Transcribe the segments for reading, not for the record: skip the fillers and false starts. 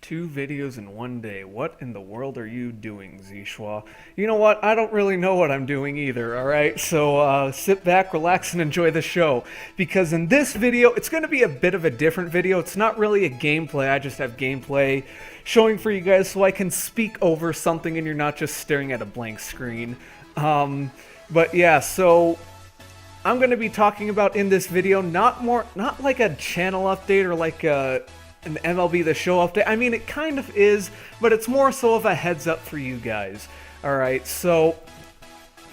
2 videos in one day. What in the world are you doing, ZSchwa? You know what? I don't really know what I'm doing either, alright? So sit back, relax, and enjoy the show. Because in this video, it's going to be a bit of a different video. It's not really a gameplay. I just have gameplay showing for you guys so I can speak over something and you're not just staring at a blank screen. But yeah, so I'm going to be talking about in this video not like a channel update or like an MLB The Show update. I mean, it kind of is, but it's more so of a heads up for you guys. Alright, so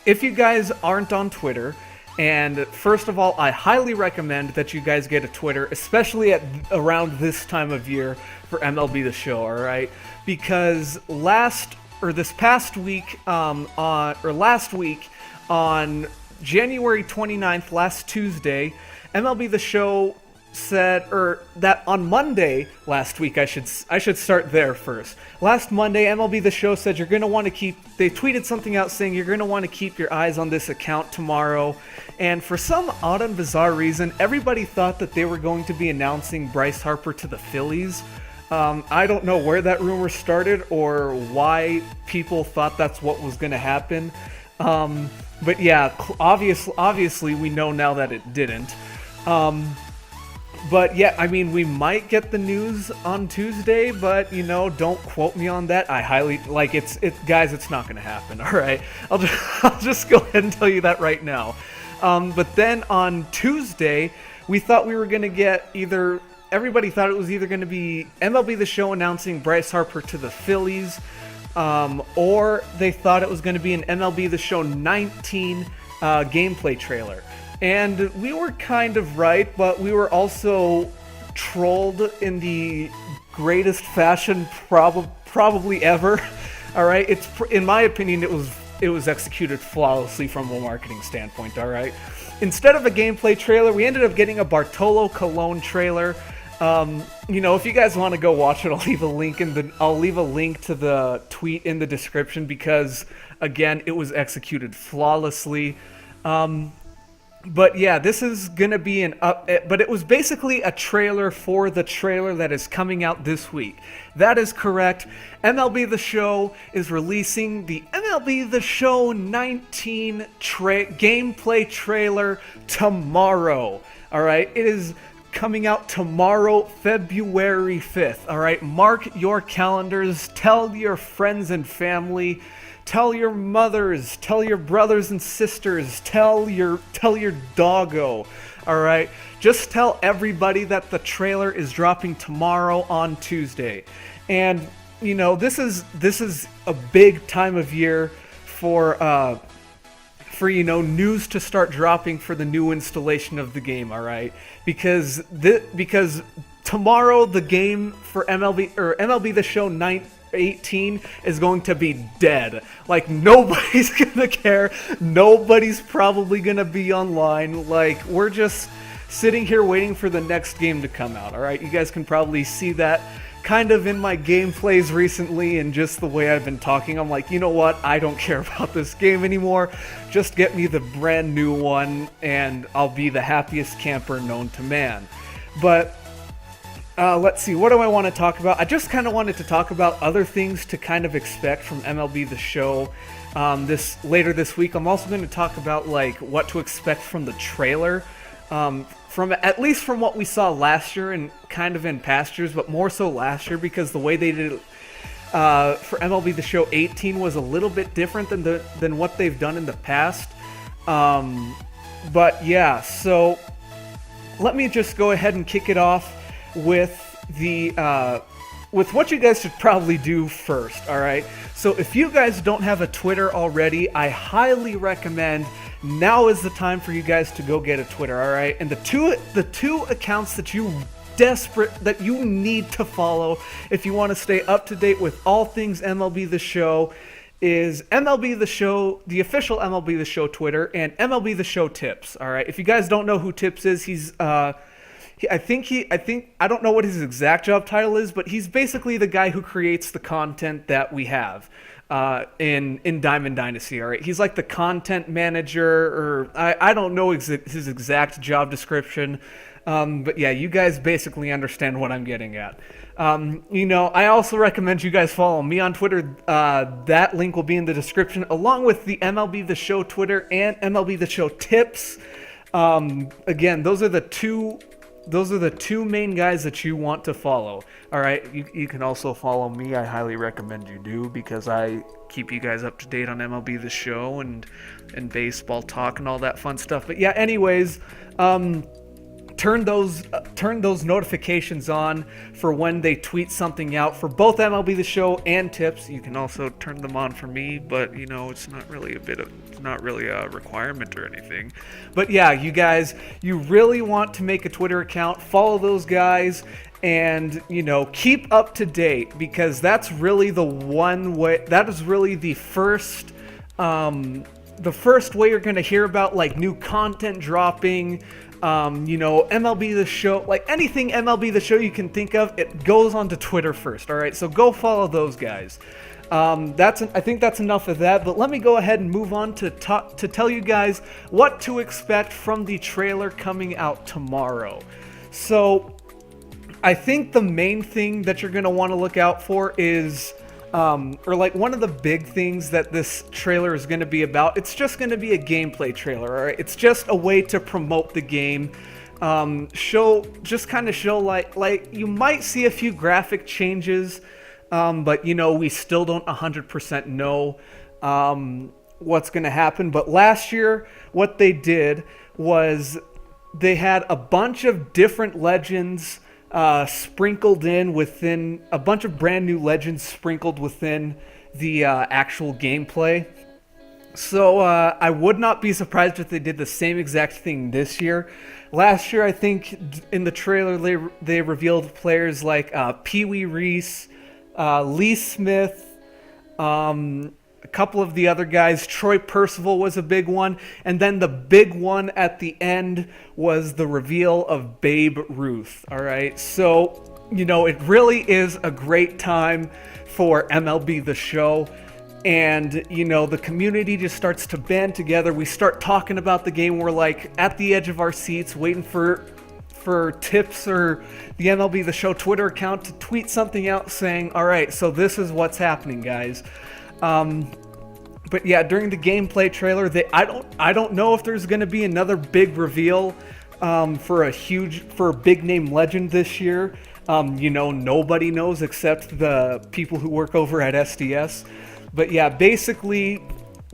if you guys aren't on Twitter, and first of all, I highly recommend that you guys get a Twitter, especially at around this time of year for MLB The Show, alright? Because last week on January 29th, last Tuesday, MLB The Show said, that on Monday last week, I should start there first. Last Monday, MLB The Show said you're going to want to they tweeted something out saying you're going to want to keep your eyes on this account tomorrow. And for some odd and bizarre reason, everybody thought that they were going to be announcing Bryce Harper to the Phillies. I don't know where that rumor started or why people thought that's what was going to happen. But yeah, obviously we know now that it didn't. But yeah, I mean, we might get the news on Tuesday, but you know, don't quote me on that. I highly guys, it's not going to happen. All right, I'll just go ahead and tell you that right now. But then on Tuesday, we thought we were going to get everybody thought it was either going to be MLB The Show announcing Bryce Harper to the Phillies, or they thought it was going to be an MLB The Show 19 gameplay trailer. And we were kind of right, but we were also trolled in the greatest fashion probably ever. All right, in my opinion, it was executed flawlessly from a marketing standpoint. All right, instead of a gameplay trailer, we ended up getting a Bartolo Colon trailer. You know, if you guys want to go watch it, I'll leave a link to the tweet in the description because again, it was executed flawlessly. But yeah, this is gonna be but it was basically a trailer for the trailer that is coming out this week. That is correct. MLB The Show is releasing the MLB The Show 19 gameplay trailer tomorrow. Alright, it is coming out tomorrow, February 5th. Alright, mark your calendars, tell your friends and family, tell your mothers, tell your brothers and sisters, tell your doggo, alright? Just tell everybody that the trailer is dropping tomorrow on Tuesday. And, you know, this is a big time of year for you know, news to start dropping for the new installation of the game, alright? Because tomorrow the game for MLB The Show 18 is going to be dead. Like, nobody's gonna care. Nobody's probably gonna be online. Like, we're just sitting here waiting for the next game to come out, alright? You guys can probably see that kind of in my gameplays recently and just the way I've been talking. I'm like, you know what? I don't care about this game anymore. Just get me the brand new one and I'll be the happiest camper known to man. But let's see, what do I want to talk about? I just kind of wanted to talk about other things to kind of expect from MLB The Show later this week. I'm also going to talk about like what to expect from the trailer, at least from what we saw last year and kind of in past years, but more so last year because the way they did it for MLB The Show 18 was a little bit different than what they've done in the past. But yeah, so let me just go ahead and kick it off with what you guys should probably do first, alright? So if you guys don't have a Twitter already, I highly recommend now is the time for you guys to go get a Twitter, alright? And the two accounts that you need to follow if you want to stay up to date with all things MLB The Show is MLB The Show, the official MLB The Show Twitter, and MLB The Show Tips, alright? If you guys don't know who Tips is, I don't know what his exact job title is, but he's basically the guy who creates the content that we have in Diamond Dynasty, all right? He's like the content manager, or I don't know his exact job description, But yeah, you guys basically understand what I'm getting at. I also recommend you guys follow me on Twitter. That link will be in the description, along with the MLB The Show Twitter and MLB The Show tips. Again, those are the two main guys that you want to follow. All right, you can also follow me. I highly recommend you do, because I keep you guys up to date on MLB The Show and baseball talk and all that fun stuff. But yeah, anyways, turn those notifications on for when they tweet something out for both MLB The Show and tips. You can also turn them on for me, but it's not really a requirement or anything. But yeah, you guys, you really want to make a Twitter account, follow those guys, and keep up to date, because that's really the one way. That is really the first way you're going to hear about like new content dropping. MLB The Show, like anything MLB The Show you can think of, it goes onto Twitter first. All right, so go follow those guys. I think that's enough of that. But let me go ahead and move on to tell you guys what to expect from the trailer coming out tomorrow. So, I think the main thing that you're gonna want to look out for is, one of the big things that this trailer is going to be about. It's just going to be a gameplay trailer, all right? It's just a way to promote the game. Show like you might see a few graphic changes, but we still don't 100% know what's going to happen. But last year, what they did was they had a bunch of different legends sprinkled in within a bunch of brand new legends sprinkled within the actual gameplay. So I would not be surprised if they did the same exact thing this year. Last year, I think in the trailer they revealed players like Pee Wee Reese, Lee Smith, a couple of the other guys. Troy Percival was a big one, and then the big one at the end was the reveal of Babe Ruth. All right, so it really is a great time for MLB The Show, and the community just starts to band together. We start talking about the game. We're like at the edge of our seats waiting for tips or the MLB The Show Twitter account to tweet something out saying, all right, so this is what's happening, guys. But yeah, during the gameplay trailer, I don't know if there's going to be another big reveal for a big name legend this year. Nobody knows except the people who work over at SDS. But yeah, basically,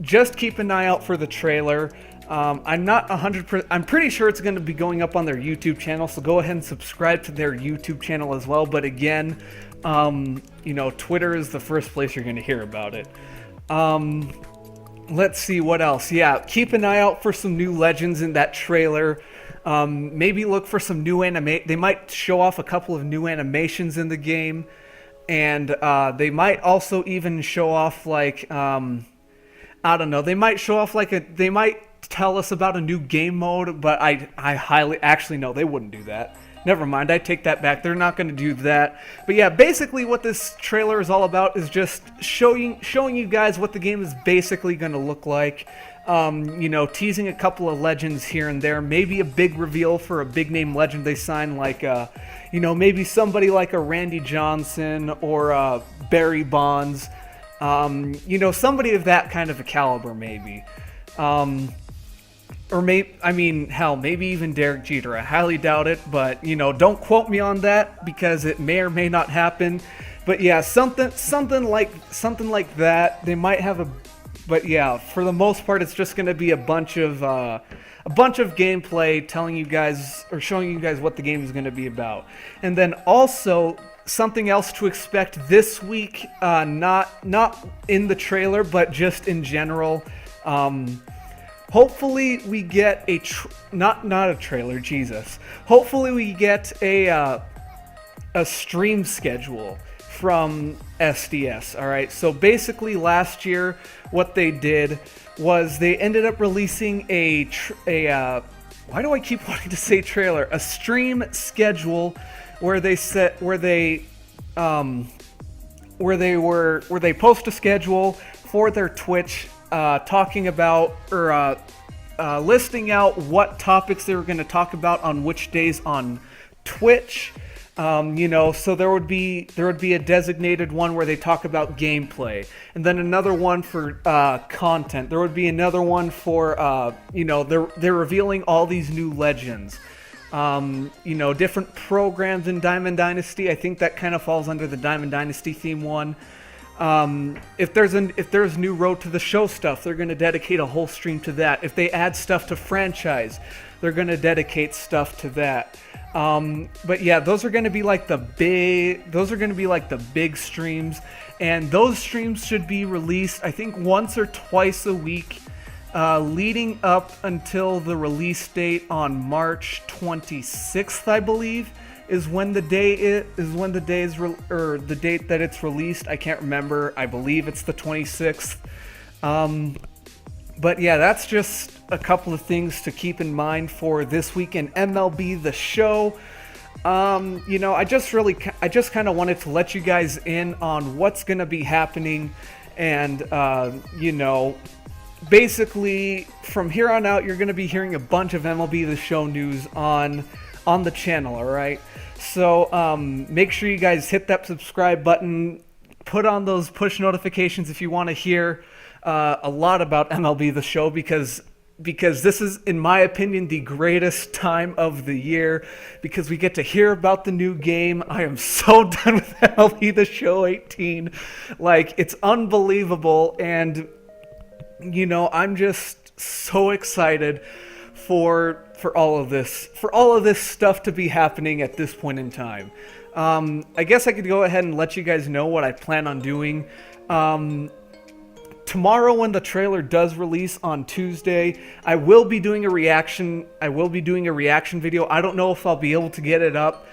just keep an eye out for the trailer. I'm not 100%. I'm pretty sure it's going to be going up on their YouTube channel, so go ahead and subscribe to their YouTube channel as well. But again, Twitter is the first place you're going to hear about it. Let's see what else. Yeah, keep an eye out for some new legends in that trailer. Maybe look for some new They might show off a couple of new animations in the game, and they might also even show off like I don't know. They might show off they might tell us about a new game mode, but I highly actually no, they wouldn't do that. Never mind, I take that back. They're not going to do that. But yeah, basically what this trailer is all about is just showing you guys what the game is basically going to look like. Teasing a couple of legends here and there. Maybe a big reveal for a big name legend they sign, like, maybe somebody like a Randy Johnson or Barry Bonds. Somebody of that kind of a caliber, maybe. Or maybe even Derek Jeter. I highly doubt it, but don't quote me on that because it may or may not happen. But yeah, something like that. They might have but yeah, for the most part, it's just going to be a bunch of gameplay telling you guys or showing you guys what the game is going to be about. And then also something else to expect this week, not in the trailer, but just in general. Hopefully we get not a trailer, Jesus. Hopefully we get a stream schedule from SDS. All right. So basically, last year, what they did was they ended up releasing why do I keep wanting to say trailer? A stream schedule where they post a schedule for their Twitch, talking about listing out what topics they were going to talk about on which days on Twitch. So there would be a designated one where they talk about gameplay, and then another one for content. There would be another one for they're revealing all these new legends. Different programs in Diamond Dynasty. I think that kind of falls under the Diamond Dynasty theme one. If there's new Road to the Show stuff, they're going to dedicate a whole stream to that. If they add stuff to franchise, they're going to dedicate stuff to that. But yeah, those are going to be like the big streams, and those streams should be released, I think, once or twice a week, leading up until the release date on March 26th, I believe, is when the date that it's released. I can't remember. I believe it's the 26th. But yeah, that's just a couple of things to keep in mind for this week in MLB The Show. I just kind of wanted to let you guys in on what's going to be happening, and basically from here on out, you're going to be hearing a bunch of MLB The Show news on the channel. All right, so make sure you guys hit that subscribe button, put on those push notifications if you want to hear a lot about MLB The Show, because this is, in my opinion, the greatest time of the year, because we get to hear about the new game. I am so done with MLB The Show 18. Like, it's unbelievable, and I'm just so excited for all of this stuff to be happening at this point in time. I guess I could go ahead and let you guys know what I plan on doing. Tomorrow, when the trailer does release on Tuesday, I will be doing a reaction video. I don't know if I'll be able to get it up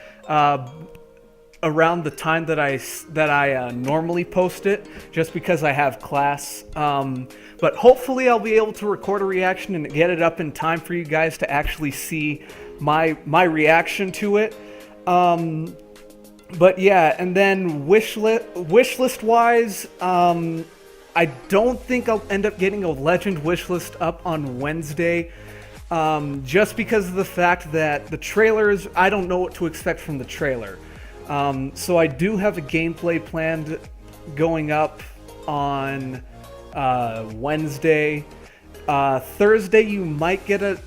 around the time that I normally post it, just because I have class. But hopefully I'll be able to record a reaction and get it up in time for you guys to actually see my reaction to it. But yeah, and then wish list wise, I don't think I'll end up getting a legend wish list up on Wednesday, just because of the fact that the trailers, I don't know what to expect from the trailer. So I do have a gameplay planned going up on Wednesday. Thursday you might get a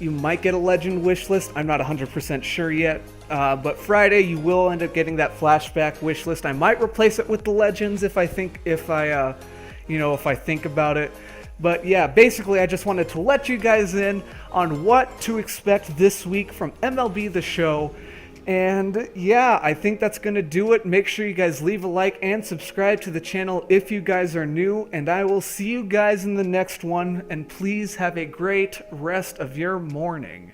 legend wish list. I'm not 100% sure yet. But Friday you will end up getting that flashback wish list. I might replace it with the legends if I think about it. But yeah, basically I just wanted to let you guys in on what to expect this week from MLB The Show. And yeah, I think that's going to do it. Make sure you guys leave a like and subscribe to the channel if you guys are new. And I will see you guys in the next one. And please have a great rest of your morning.